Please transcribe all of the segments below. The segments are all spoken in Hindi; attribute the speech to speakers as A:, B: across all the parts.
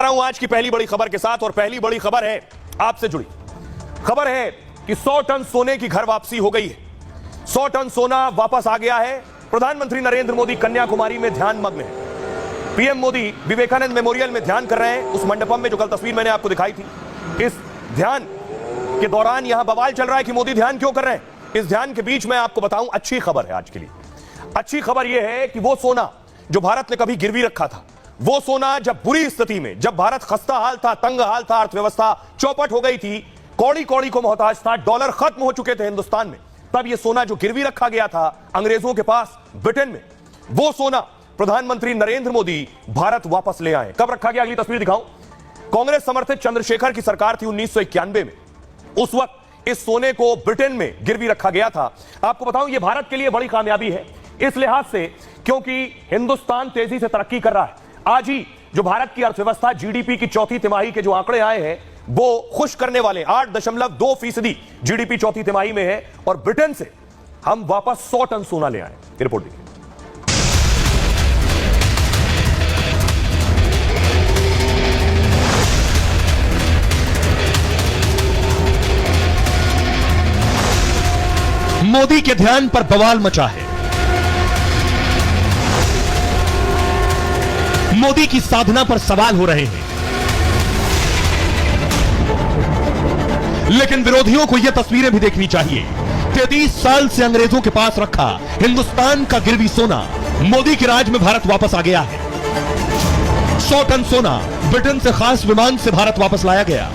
A: हूं आज की पहली बड़ी खबर के साथ, और पहली बड़ी खबर है आपसे जुड़ी। खबर है कि 100 टन सोने की घर वापसी हो गई है। 100 टन सोना वापस आ गया है। प्रधानमंत्री नरेंद्र मोदी कन्याकुमारी में ध्यान मग्न है। पीएम मोदी विवेकानंद मेमोरियल में ध्यान कर रहे हैं, उस मंडपम में जो कल तस्वीर मैंने आपको दिखाई थी। इस ध्यान के दौरान यहां बवाल चल रहा है कि मोदी ध्यान क्यों कर रहे हैं। इस ध्यान के बीच में आपको बताऊं, अच्छी खबर है आज के लिए। अच्छी खबर यह है कि वो सोना जो भारत ने कभी गिरवी रखा था, वो सोना जब बुरी स्थिति में, जब भारत खस्ता हाल था, तंग हाल था, अर्थव्यवस्था चौपट हो गई थी, कौड़ी कौड़ी को मोहताज था, डॉलर खत्म हो चुके थे हिंदुस्तान में, तब ये सोना जो गिरवी रखा गया था अंग्रेजों के पास ब्रिटेन में, वो सोना प्रधानमंत्री नरेंद्र मोदी भारत वापस ले आए। कब रखा गया, अगली तस्वीर दिखाऊं। कांग्रेस समर्थित चंद्रशेखर की सरकार थी 1991 में। उस वक्त इस सोने को ब्रिटेन में गिरवी रखा गया था। आपको बताऊं, यह भारत के लिए बड़ी कामयाबी है इस लिहाज से क्योंकि हिंदुस्तान तेजी से तरक्की कर रहा है। आज ही जो भारत की अर्थव्यवस्था, जीडीपी की चौथी तिमाही के जो आंकड़े आए हैं वो खुश करने वाले। 8.2% जीडीपी चौथी तिमाही में है, और ब्रिटेन से हम वापस 100 टन सोना ले आए। रिपोर्ट देखिए।
B: मोदी के ध्यान पर बवाल मचा है। मोदी की साधना पर सवाल हो रहे हैं, लेकिन विरोधियों को यह तस्वीरें भी देखनी चाहिए। 33 साल से अंग्रेजों के पास रखा हिंदुस्तान का गिरवी सोना मोदी के राज में भारत वापस आ गया है। 100 टन सोना ब्रिटेन से खास विमान से भारत वापस लाया गया।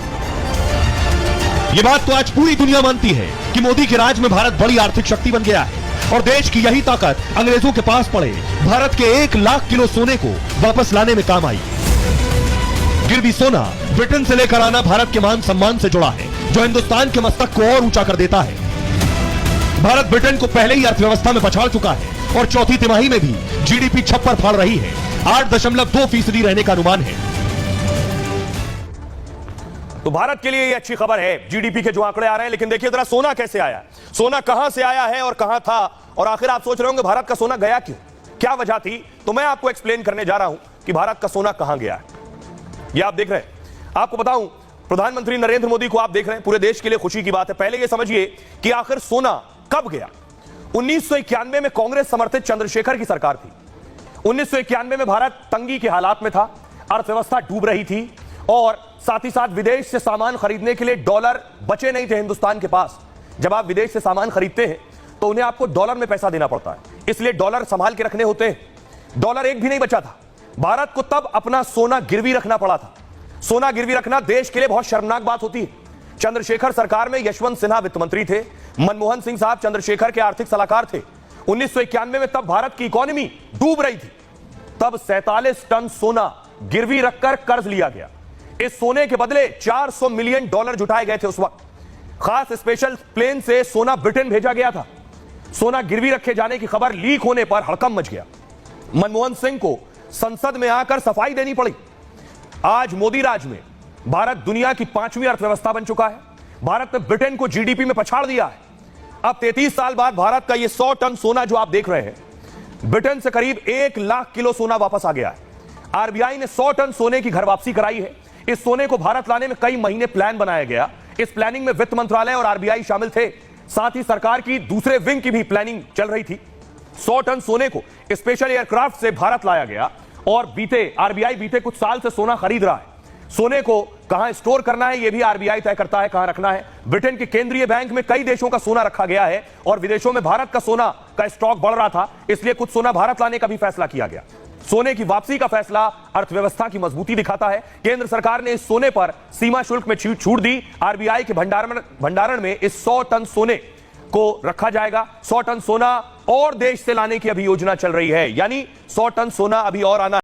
B: यह बात तो आज पूरी दुनिया मानती है कि मोदी के राज में भारत बड़ी आर्थिक शक्ति बन गया है, और देश की यही ताकत अंग्रेजों के पास पड़े भारत के 1 लाख किलो सोने को वापस लाने में काम आई। गिरवी सोना ब्रिटेन से लेकर आना भारत के मान सम्मान से जुड़ा है, जो हिंदुस्तान के मस्तक को और ऊंचा कर देता है। भारत ब्रिटेन को पहले ही अर्थव्यवस्था में पछाड़ चुका है, और चौथी तिमाही में भी जीडीपी छप्पर फाड़ रही है। 8.2% रहने का अनुमान है।
A: तो भारत के लिए ये अच्छी खबर है, जीडीपी के जो आंकड़े आ रहे हैं। लेकिन देखिए जरा, सोना कैसे आया, सोना कहां से आया है और कहां था, और आखिर आप सोच रहे होंगे भारत का सोना गया क्यों, क्या वजह थी। तो मैं आपको एक्सप्लेन करने जा रहा हूं कि भारत का सोना कहां गया है। ये आप देख रहे हैं, आपको बताऊं, प्रधानमंत्री नरेंद्र मोदी को आप देख रहे हैं, पूरे देश के लिए खुशी की बात है। पहले ये समझिए कि आखिर सोना कब गया। 1991 में कांग्रेस समर्थित चंद्रशेखर की सरकार थी। 1991 में भारत तंगी के हालात में था, अर्थव्यवस्था डूब रही थी, और साथ ही साथ विदेश से सामान खरीदने के लिए डॉलर बचे नहीं थे हिंदुस्तान के पास। जब आप विदेश से सामान खरीदते हैं तो उन्हें आपको डॉलर में पैसा देना पड़ता है, इसलिए डॉलर संभाल के रखने होते हैं। डॉलर एक भी नहीं बचा था। भारत को तब अपना सोना गिरवी रखना पड़ा था। सोना गिरवी रखना देश के लिए बहुत शर्मनाक बात होती है। चंद्रशेखर सरकार में यशवंत सिन्हा वित्त मंत्री थे, मनमोहन सिंह साहब चंद्रशेखर के आर्थिक सलाहकार थे। 1991 में तब भारत की इकोनॉमी डूब रही थी। तब 47 टन सोना गिरवी रखकर कर्ज लिया गया। इस सोने के बदले $400 मिलियन जुटाए गए थे। उस वक्त खास स्पेशल प्लेन से सोना ब्रिटेन भेजा गया था। सोना गिरवी रखे जाने की खबर लीक होने पर हड़कंप मच गया। मनमोहन सिंह को संसद में आकर सफाई देनी पड़ी। आज मोदी राज में भारत दुनिया की 5वीं अर्थव्यवस्था बन चुका है। भारत ने ब्रिटेन को जीडीपी में पछाड़ दिया है। अब 33 साल बाद भारत का यह 100 टन सोना जो आप देख रहे हैं, ब्रिटेन से करीब 1 लाख किलो सोना वापस आ गया है। आरबीआई ने 100 टन सोने की घर वापसी कराई है। इस सोने को भारत लाने में कई महीने प्लान बनाया गया। इस प्लानिंग में वित्त मंत्रालय और आरबीआई शामिल थे, साथ ही सरकार की दूसरे विंग की भी प्लानिंग चल रही थी। 100 टन सोने को स्पेशल एयरक्राफ्ट से भारत लाया गया, और आरबीआई बीते कुछ साल से सोना खरीद रहा है। सोने को कहां स्टोर करना है यह भी आरबीआई तय करता है, कहां रखना है। ब्रिटेन के केंद्रीय बैंक में कई देशों का सोना रखा गया है, और विदेशों में भारत का सोना का स्टॉक बढ़ रहा था, इसलिए कुछ सोना भारत लाने का भी फैसला किया गया। सोने की वापसी का फैसला अर्थव्यवस्था की मजबूती दिखाता है। केंद्र सरकार ने इस सोने पर सीमा शुल्क में छूट दी। आरबीआई के भंडारण में इस 100 टन सोने को रखा जाएगा। 100 टन सोना और देश से लाने की अभी योजना चल रही है, यानी 100 टन सोना अभी और आना